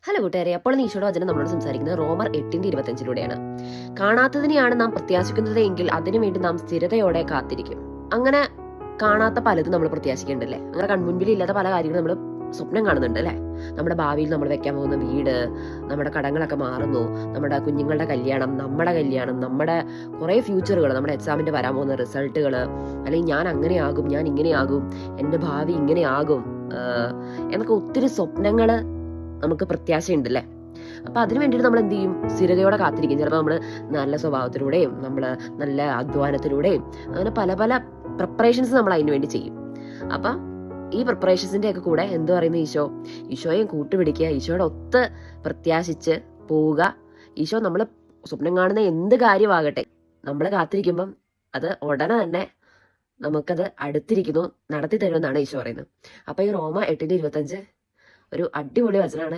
Hello കൂട്ടുകാരെ, അപ്പോൾ ഈശോയുടെ വചനം നമ്മളോട് സംസാരിക്കുന്നത് റോമർ 8:25 കാണാത്തതിനെയാണ് നാം പ്രത്യാശിക്കുന്നത് എങ്കിൽ അതിനുവേണ്ടി നാം സ്ഥിരതയോടെ കാത്തിരിക്കും. അങ്ങനെ കാണാത്ത പലതും നമ്മൾ പ്രത്യാശിക്കേണ്ടല്ലേ? അങ്ങനെ കൺമുൻപിൽ ഇല്ലാത്ത പല കാര്യങ്ങളും നമ്മൾ സ്വപ്നം കാണുന്നുണ്ട് അല്ലേ? നമ്മുടെ ഭാവിയിൽ നമ്മൾ വെക്കാൻ പോകുന്ന വീട്, നമ്മുടെ കടങ്ങളൊക്കെ മാറുന്നു, നമ്മുടെ കുഞ്ഞുങ്ങളുടെ കല്യാണം, നമ്മുടെ കുറേ ഫ്യൂച്ചറുകൾ, നമ്മുടെ എക്സാമിന്റെ വരാൻ പോകുന്ന റിസൾട്ടുകൾ, അല്ലെങ്കിൽ ഞാൻ അങ്ങനെയാകും, ഞാൻ ഇങ്ങനെയാകും, എൻ്റെ ഭാവി ഇങ്ങനെയാകും എന്നൊക്കെ ഒത്തിരി സ്വപ്നങ്ങൾ നമുക്ക് പ്രത്യാശയുണ്ട് അല്ലേ? അപ്പൊ അതിനു വേണ്ടിയിട്ട് നമ്മൾ എന്ത് ചെയ്യും? സ്ഥിരതയോടെ കാത്തിരിക്കും. ചിലപ്പോൾ നമ്മൾ നല്ല സ്വഭാവത്തിലൂടെയും നമ്മൾ നല്ല അധ്വാനത്തിലൂടെയും അങ്ങനെ പല പല പ്രിപ്പറേഷൻസ് നമ്മൾ അതിനു വേണ്ടി ചെയ്യും. അപ്പൊ ഈ പ്രിപ്പറേഷൻസിന്റെ ഒക്കെ കൂടെ എന്ത് പറയുന്നു ഈശോയെ കൂട്ടുപിടിക്കുക, ഈശോയുടെ ഒത്ത് പ്രത്യാശിച്ച് പോവുക. ഈശോ നമ്മൾ സ്വപ്നം കാണുന്ന എന്ത് കാര്യമാകട്ടെ, നമ്മൾ കാത്തിരിക്കുമ്പം അത് ഉടനെ തന്നെ നമുക്കത് അടുത്തിരിക്കുന്നു, നടത്തി തരുമെന്നാണ് ഈശോ പറയുന്നത്. അപ്പൊ ഈ റോമ 8:25 ഒരു അടിപൊളി വചനമാണ്.